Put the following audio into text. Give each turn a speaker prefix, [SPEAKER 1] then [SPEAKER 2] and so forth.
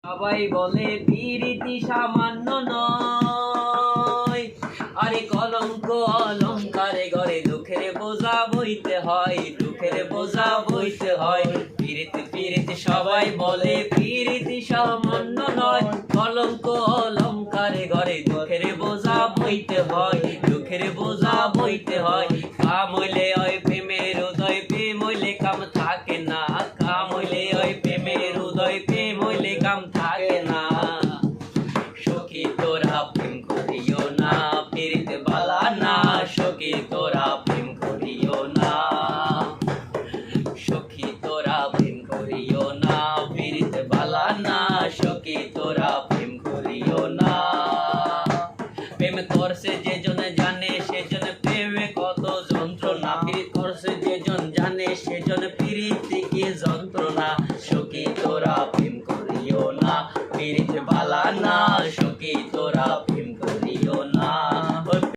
[SPEAKER 1] সবাই বলে প্রীতি সামান্য নয়, আরে কলঙ্ক অলঙ্কারে গড়ে দুঃখের বোঝা বইতে হয়, দুঃখের বোঝা বইতে হয়। প্রীতি প্রীতি সবাই বলে প্রীতি সামান্য নয়, কলঙ্ক অলঙ্কারে গড়ে দুঃখের বোঝা বইতে হয়, দুঃখের বোঝা বইতে হয়। কাম হইলে হয় প্রেমের উদয়, প্রেম হইলে কাম থাকে না, কাম হইলে হয় প্রেমের উদয়, প্রেম হইলে কাম থাকে না। সখী তোরা প্রেম করিও না, প্রীতি বালা না, সখী তোরা প্রেম করিও না, সখী তোরা প্রেম করিও না, প্রীতি বালা না, সখী তোরা প্রেম করিও না। প্রেম করছে যেজন জানে সেজন প্রেমে কত যন্ত্রণা, প্রীতি করছে যেজন জানে সেজন প্রীতি কি যন্ত্রণা। সখী তোরা প্রেম করিও না, প্রীতি বালা না, সখী তোরা